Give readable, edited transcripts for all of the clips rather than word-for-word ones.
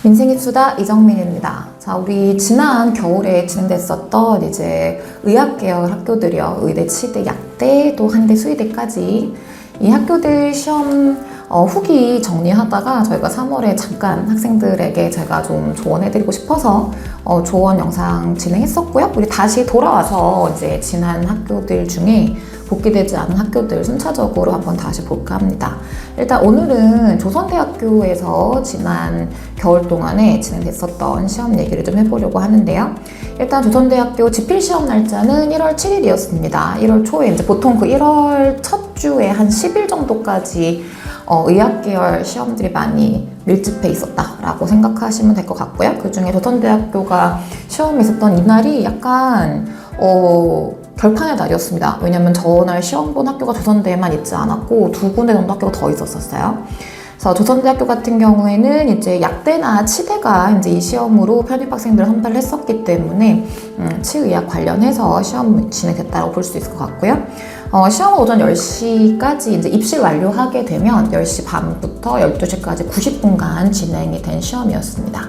민생입수다 이정민입니다. 자, 우리 지난 겨울에 진행됐었던 이제 의학계열 학교들이요. 의대, 치대, 약대, 또 한대, 수의대까지 이 학교들 시험 후기 정리하다가 저희가 3월에 잠깐 학생들에게 제가 좀 조언해드리고 싶어서 조언 영상 진행했었고요. 우리 다시 돌아와서 이제 지난 학교들 중에 복귀되지 않은 학교들 순차적으로 한번 다시 볼까 합니다. 일단 오늘은 조선대학교에서 지난 겨울 동안에 진행됐었던 시험 얘기를 좀 해보려고 하는데요. 일단 조선대학교 지필시험 날짜는 1월 7일이었습니다. 1월 초에 이제 보통 그 1월 첫 주에 한 10일 정도까지 의학계열 시험들이 많이 밀집해 있었다라고 생각하시면 될 것 같고요. 그 중에 조선대학교가 시험이 있었던 이날이 약간 결판의 날이었습니다. 왜냐면 전날 시험 본 학교가 조선대에만 있지 않았고 두 군데 정도 학교가 더 있었어요. 그래서 조선대학교 같은 경우에는 이제 약대나 치대가 이제 이 시험으로 편입 학생들을 선발을 했었기 때문에 치의학 관련해서 시험 진행됐다고 볼 수 있을 것 같고요. 시험은 오전 10시까지 이제 입실 완료하게 되면 10시 반부터 12시까지 90분간 진행이 된 시험이었습니다.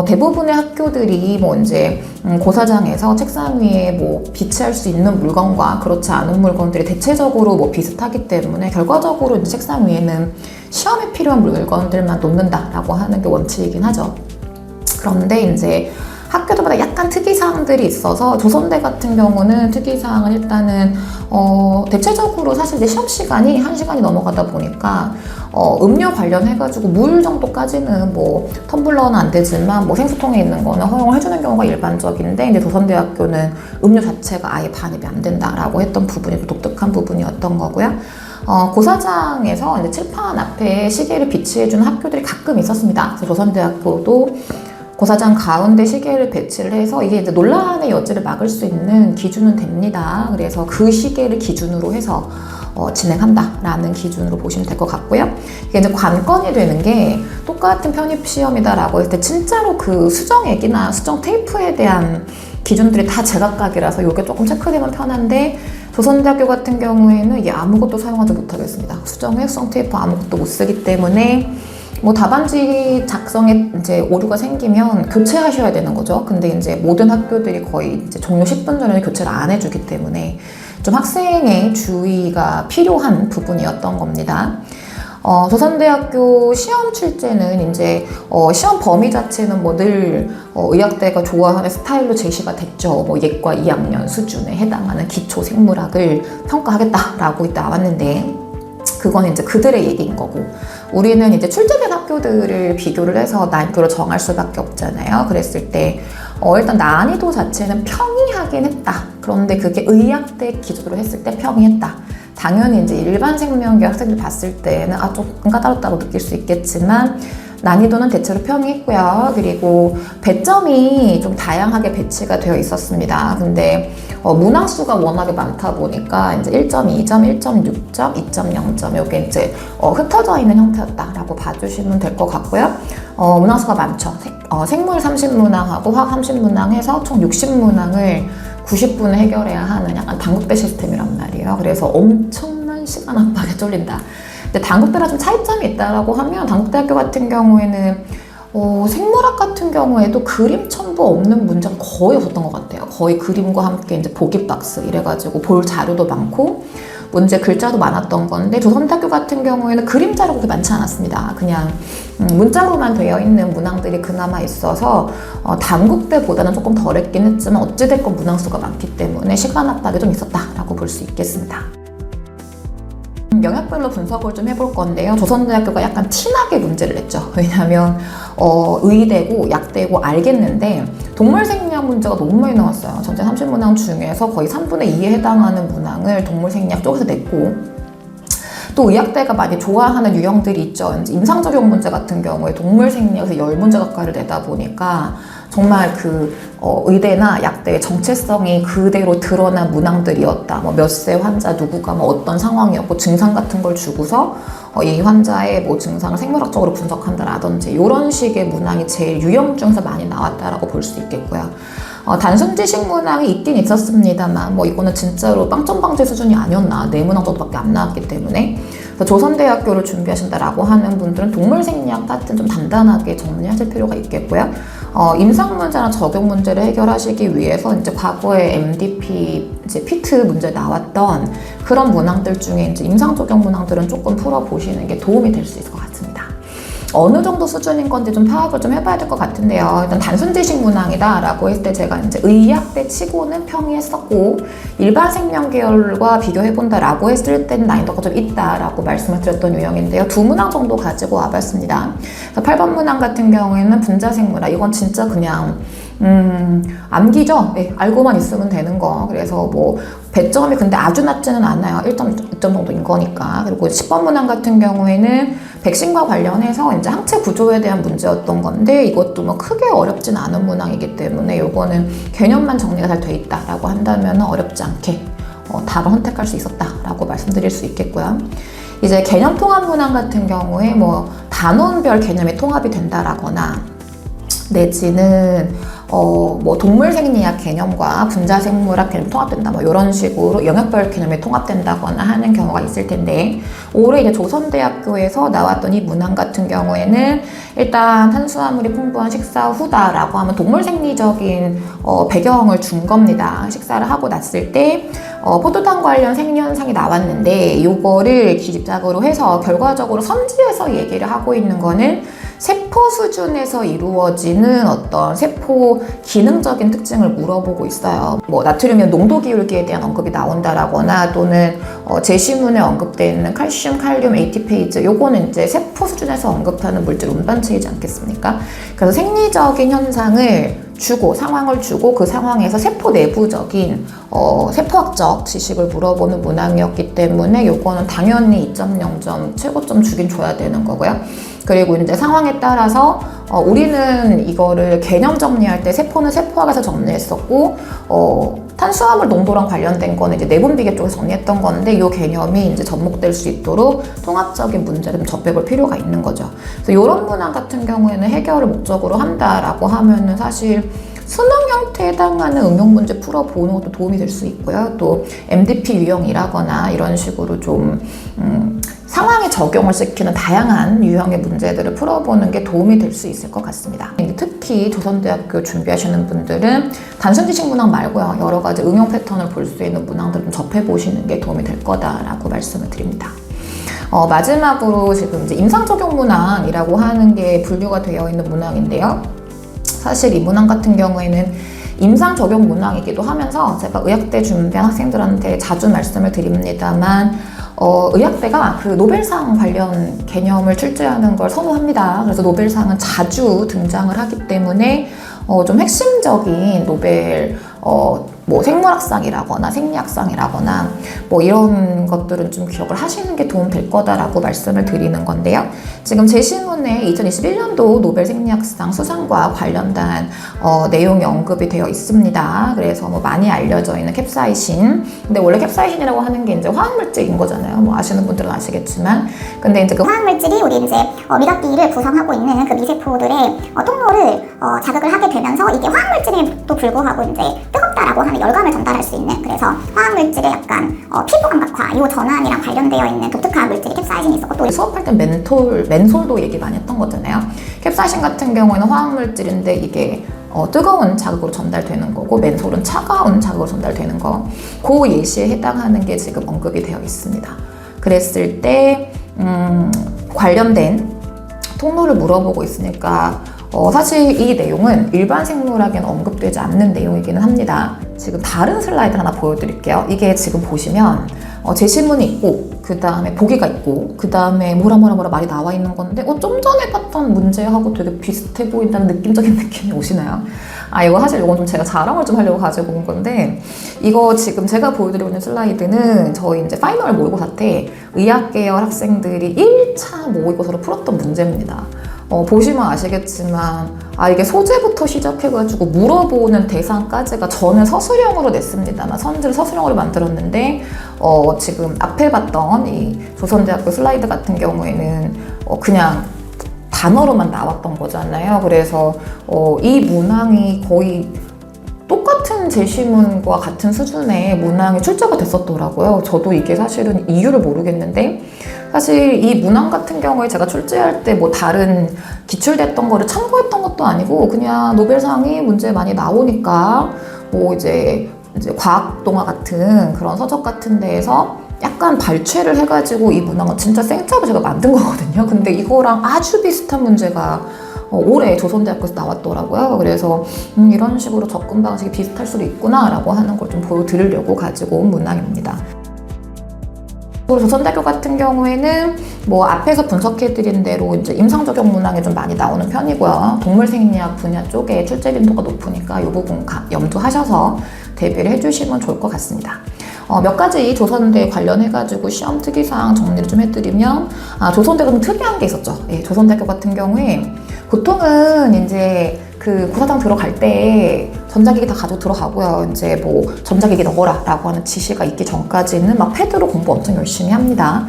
대부분의 학교들이 이제 고사장에서 책상 위에 비치할 수 있는 물건과 그렇지 않은 물건들이 대체적으로 비슷하기 때문에 결과적으로 이제 책상 위에는 시험에 필요한 물건들만 놓는다라고 하는 게 원칙이긴 하죠. 그런데 이제 학교들마다 약간 특이사항들이 있어서 조선대 같은 경우는 특이사항은 일단은 대체적으로 사실 이제 시험 시간이 1시간이 넘어가다 보니까 음료 관련해가지고 물 정도까지는 텀블러는 안 되지만 생수통에 있는 거는 허용을 해주는 경우가 일반적인데 이제 조선대학교는 음료 자체가 아예 반입이 안 된다라고 했던 부분이 독특한 부분이었던 거고요. 고사장에서 이제 칠판 앞에 시계를 비치해주는 학교들이 가끔 있었습니다. 그래서 조선대학교도 고사장 가운데 시계를 배치를 해서 이게 이제 논란의 여지를 막을 수 있는 기준은 됩니다. 그래서 그 시계를 기준으로 해서 진행한다라는 기준으로 보시면 될 것 같고요. 이게 이제 관건이 되는 게 똑같은 편입 시험이다라고 했을 때 진짜로 그 수정액이나 수정 테이프에 대한 기준들이 다 제각각이라서 이게 조금 체크되면 편한데 조선대학교 같은 경우에는 이게 아무것도 사용하지 못하겠습니다. 수정액, 수정 테이프 아무것도 못 쓰기 때문에 답안지 작성에 이제 오류가 생기면 교체하셔야 되는 거죠. 근데 이제 모든 학교들이 거의 이제 종료 10분 전에 교체를 안 해주기 때문에 좀 학생의 주의가 필요한 부분이었던 겁니다. 조선대학교 시험 출제는 이제 시험 범위 자체는 늘 의학대가 좋아하는 스타일로 제시가 됐죠. 예과 2학년 수준에 해당하는 기초 생물학을 평가하겠다라고 이때 나왔는데 그건 이제 그들의 얘기인 거고 우리는 이제 출제된 학교들을 비교를 해서 난이도를 정할 수밖에 없잖아요. 그랬을 때 일단 난이도 자체는 평이하긴 했다. 그런데 그게 의학대 기준으로 했을 때 평이했다. 당연히 이제 일반 생명계 학생들 봤을 때는 조금 까다롭다고 느낄 수 있겠지만 난이도는 대체로 평이했고요. 그리고 배점이 좀 다양하게 배치가 되어 있었습니다. 근데 문항수가 워낙에 많다 보니까 이제 1점, 2점, 1.6점, 2.0점 이게 이제 흩어져 있는 형태였다라고 봐주시면 될 것 같고요. 문항수가 많죠. 생물 30문항하고 화학 30문항 해서 총 60문항을 90분에 해결해야 하는 약간 단국대 시스템이란 말이에요. 그래서 엄청난 시간 압박에 쫄린다. 근데 단국대랑 좀 차이점이 있다라고 하면 단국대학교 같은 경우에는 생물학 같은 경우에도 그림 첨부 없는 문제가 거의 없었던 것 같아요. 거의 그림과 함께 이제 보기 박스 이래가지고 볼 자료도 많고 문제 글자도 많았던 건데 조선대학교 같은 경우에는 그림 자료가 그렇게 많지 않았습니다. 그냥 문자로만 되어 있는 문항들이 그나마 있어서 단국대보다는 조금 덜했긴 했지만 어찌됐건 문항수가 많기 때문에 시간 압박이 좀 있었다라고 볼 수 있겠습니다. 영역별로 분석을 좀 해볼 건데요. 조선대학교가 약간 티나게 문제를 냈죠. 왜냐하면 의대고 약대고 알겠는데 동물생리학 문제가 너무 많이 나왔어요. 전체 30문항 중에서 거의 3분의 2에 해당하는 문항을 동물생리학 쪽에서 냈고 또 의학대가 많이 좋아하는 유형들이 있죠. 이제 임상적용 문제 같은 경우에 동물생리학에서 10문제 가까이를 내다 보니까 정말 의대나 약대의 정체성이 그대로 드러난 문항들이었다. 몇 세 환자 누구가 어떤 상황이었고 증상 같은 걸 주고서 이 환자의 증상을 생물학적으로 분석한다라든지 이런 식의 문항이 제일 유형 중에서 많이 나왔다라고 볼 수 있겠고요. 단순 지식 문항이 있긴 있었습니다만 이거는 진짜로 빵점 방지 수준이 아니었나. 4문항 정도밖에 안 나왔기 때문에 그래서 조선대학교를 준비하신다라고 하는 분들은 동물생리학 파트는 좀 단단하게 정리하실 필요가 있겠고요. 임상 문제나 적용 문제를 해결하시기 위해서 이제 과거에 MDP 이제 피트 문제 나왔던 그런 문항들 중에 이제 임상 적용 문항들은 조금 풀어보시는 게 도움이 될 수 있을 것 같습니다. 어느 정도 수준인 건지 좀 파악을 좀 해봐야 될 것 같은데요. 일단 단순 지식 문항이다 라고 했을 때 제가 이제 의학대 치고는 평이했었고 일반 생명 계열과 비교해본다 라고 했을 때는 난이도가 좀 있다 라고 말씀을 드렸던 유형인데요. 두 문항 정도 가지고 와봤습니다. 8번 문항 같은 경우에는 분자생물학, 이건 진짜 그냥 암기죠? 네, 알고만 있으면 되는 거. 그래서 뭐 배점이 근데 아주 낮지는 않아요. 1점, 2점 정도인 거니까. 그리고 10번 문항 같은 경우에는 백신과 관련해서 이제 항체 구조에 대한 문제였던 건데 이것도 뭐 크게 어렵진 않은 문항이기 때문에 요거는 개념만 정리가 잘 돼 있다라고 한다면 어렵지 않게 답을 선택할 수 있었다라고 말씀드릴 수 있겠고요. 이제 개념 통합 문항 같은 경우에 뭐 단원별 개념이 통합이 된다라거나 내지는 뭐 동물생리학 개념과 분자생물학 개념이 통합된다, 뭐 이런 식으로 영역별 개념이 통합된다거나 하는 경우가 있을 텐데, 올해 이제 조선대학교에서 나왔던 이 문항 같은 경우에는 일단 탄수화물이 풍부한 식사 후다라고 하면 동물생리적인 배경을 준 겁니다. 식사를 하고 났을 때 포도당 관련 생리현상이 나왔는데 이거를 기집작으로 해서 결과적으로 선지에서 얘기를 하고 있는 거는 세포 수준에서 이루어지는 어떤 세포 기능적인 특징을 물어보고 있어요. 뭐 나트륨의 농도 기울기에 대한 언급이 나온다라거나 또는 제시문에 언급되어 있는 칼슘, 칼륨, AT페이즈, 요거는 이제 세포 수준에서 언급하는 물질 운반체이지 않겠습니까? 그래서 생리적인 현상을 주고 상황을 주고 그 상황에서 세포 내부적인 세포학적 지식을 물어보는 문항이었기 때문에 요거는 당연히 2.0점 최고점 주긴 줘야 되는 거고요. 그리고 이제 상황에 따라서 우리는 이거를 개념 정리할 때 세포는 세포학에서 정리했었고 탄수화물 농도랑 관련된 거는 이제 내분비계 쪽에서 정리했던 건데 이 개념이 이제 접목될 수 있도록 통합적인 문제를 좀 접해볼 필요가 있는 거죠. 그래서 이런 문항 같은 경우에는 해결을 목적으로 한다라고 하면은 사실 수능 형태에 해당하는 응용 문제 풀어보는 것도 도움이 될 수 있고요. 또 MDP 유형이라거나 이런 식으로 좀 상황에 적용을 시키는 다양한 유형의 문제들을 풀어보는 게 도움이 될 수 있을 것 같습니다. 특히 조선대학교 준비하시는 분들은 단순 지식 문항 말고요, 여러 가지 응용 패턴을 볼 수 있는 문항들을 좀 접해보시는 게 도움이 될 거다라고 말씀을 드립니다. 마지막으로 지금 이제 임상 적용 문항이라고 하는 게 분류가 되어 있는 문항인데요. 사실 이 문항 같은 경우에는 임상 적용 문항이기도 하면서 제가 의학대 준비한 학생들한테 자주 말씀을 드립니다만 의학대가 그 노벨상 관련 개념을 출제하는 걸 선호합니다. 그래서 노벨상은 자주 등장을 하기 때문에 좀 핵심적인 노벨 뭐 생물학상이라거나 생리학상이라거나 뭐 이런 것들은 좀 기억을 하시는 게 도움 될 거다라고 말씀을 드리는 건데요. 지금 제시문에 2021년도 노벨 생리학상 수상과 관련된 내용이 언급이 되어 있습니다. 그래서 뭐 많이 알려져 있는 캡사이신. 근데 원래 캡사이신이라고 하는 게 이제 화학물질인 거잖아요. 뭐 아시는 분들은 아시겠지만. 근데 이제 그 화학물질이 우리 이제 미각기를 구성하고 있는 그 미세포들의 통로를 자극을 하게 되면서 이게 화학물질에도 불구하고 이제 뜨겁다라고 하는 열감을 전달할 수 있는, 그래서 화학물질의 약간 피부 감각화, 이 전환이랑 관련되어 있는 독특한 물질이 캡사이신이 있었고, 또 수업할 때 맨솔도 얘기 많이 했던 거잖아요. 캡사이신 같은 경우에는 화학물질인데 이게 뜨거운 자극으로 전달되는 거고 맨솔은 차가운 자극으로 전달되는 거, 그 예시에 해당하는 게 지금 언급이 되어 있습니다. 그랬을 때 관련된 통로를 물어보고 있으니까 사실 이 내용은 일반 생물학에는 언급되지 않는 내용이기는 합니다. 지금 다른 슬라이드 하나 보여드릴게요. 이게 지금 보시면 제시문이 있고 그 다음에 보기가 있고 그 다음에 뭐라 말이 나와 있는 건데 좀 전에 봤던 문제하고 되게 비슷해 보인다는 느낌적인 느낌이 오시나요? 이거 사실 이건 좀 제가 자랑을 좀 하려고 가지고 온 건데, 이거 지금 제가 보여드리고 있는 슬라이드는 저희 이제 파이널 모의고사 때 의학 계열 학생들이 1차 모의고사로 풀었던 문제입니다. 보시면 아시겠지만 이게 소재부터 시작해가지고 물어보는 대상까지가 저는 서술형으로 냈습니다만 선지를 서술형으로 만들었는데 지금 앞에 봤던 이 조선대학교 슬라이드 같은 경우에는 그냥 단어로만 나왔던 거잖아요. 그래서 이 문항이 거의 똑같은 제시문과 같은 수준의 문항이 출제가 됐었더라고요. 저도 이게 사실은 이유를 모르겠는데 사실 이 문항 같은 경우에 제가 출제할 때 뭐 다른 기출됐던 거를 참고했던 것도 아니고 그냥 노벨상이 문제 많이 나오니까 뭐 이제 과학 동화 같은 그런 서적 같은 데에서 약간 발췌를 해가지고 이 문항은 진짜 생짜로 제가 만든 거거든요. 근데 이거랑 아주 비슷한 문제가 올해 조선대학교에서 나왔더라고요. 그래서 이런 식으로 접근 방식이 비슷할 수도 있구나 라고 하는 걸 좀 보여드리려고 가지고 온 문항입니다. 조선대학교 같은 경우에는 뭐 앞에서 분석해드린 대로 이제 임상적용 문항이 좀 많이 나오는 편이고요. 동물생리학 분야 쪽에 출제 빈도가 높으니까 이 부분 염두하셔서 대비를 해주시면 좋을 것 같습니다. 몇 가지 조선대 관련해가지고 시험 특이사항 정리를 좀 해드리면, 조선대가 좀 특이한 게 있었죠. 예, 조선대학교 같은 경우에 보통은 이제 그 고사장 들어갈 때 전자기기 다 가지고 들어가고요. 이제 뭐 전자기기 넣어라 라고 하는 지시가 있기 전까지는 막 패드로 공부 엄청 열심히 합니다.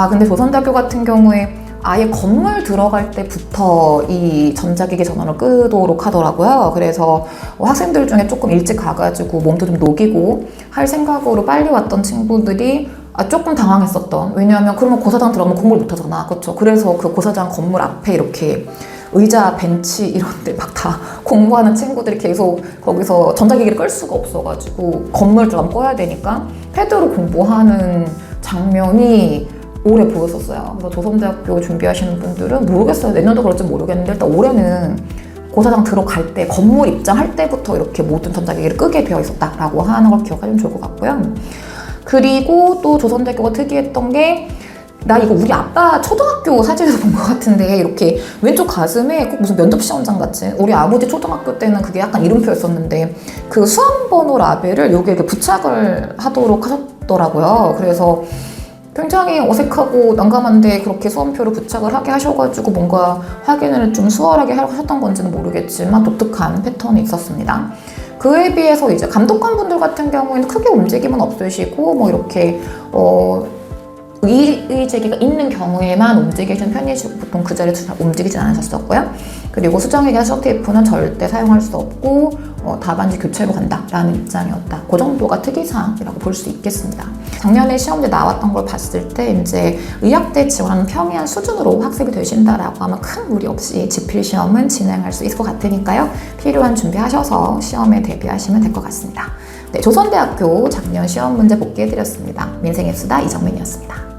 근데 조선대학교 같은 경우에 아예 건물 들어갈 때부터 이 전자기기 전원을 끄도록 하더라고요. 그래서 학생들 중에 조금 일찍 가가지고 몸도 좀 녹이고 할 생각으로 빨리 왔던 친구들이 조금 당황했었던. 왜냐하면 그러면 고사장 들어가면 공부를 못 하잖아. 그렇죠? 그래서 그 고사장 건물 앞에 이렇게 의자, 벤치 이런 데 막 다 공부하는 친구들이 계속 거기서 전자기기를 끌 수가 없어가지고 건물 들어가면 꺼야 되니까 패드로 공부하는 장면이 올해 보였었어요. 그래서 조선대학교 준비하시는 분들은 모르겠어요. 내년도 그럴지 모르겠는데 일단 올해는 고사장 들어갈 때 건물 입장할 때부터 이렇게 모든 전자기기를 끄게 되어 있었다라고 하는 걸 기억하시면 좋을 것 같고요. 그리고 또 조선대학교가 특이했던 게 나 이거 우리 아빠 초등학교 사진에서 본 것 같은데 이렇게 왼쪽 가슴에 꼭 무슨 면접시험장 같이 우리 아버지 초등학교 때는 그게 약간 이름표였었는데 그 수험번호 라벨을 여기에 이렇게 부착을 하도록 하셨더라고요. 그래서 굉장히 어색하고 난감한데 그렇게 수험표를 부착을 하게 하셔가지고 뭔가 확인을 좀 수월하게 하셨던 건지는 모르겠지만 독특한 패턴이 있었습니다. 그에 비해서 이제 감독관분들 같은 경우에는 크게 움직임은 없으시고 뭐 이렇게 의제기가 있는 경우에만 움직이시는 편이시고 보통 그 자리에서 잘 움직이진 않으셨었고요. 그리고 수정회계 실력테이프는 절대 사용할 수 없고 답안지 교체로 간다라는 입장이었다. 그 정도가 특이사항이라고 볼 수 있겠습니다. 작년에 시험제 나왔던 걸 봤을 때 이제 의학대 지원하는 평이한 수준으로 학습이 되신다라고 하면 큰 무리 없이 지필 시험은 진행할 수 있을 것 같으니까요. 필요한 준비하셔서 시험에 대비하시면 될 것 같습니다. 네, 조선대학교 작년 시험 문제 복귀해드렸습니다. 민생의 수다 이정민이었습니다.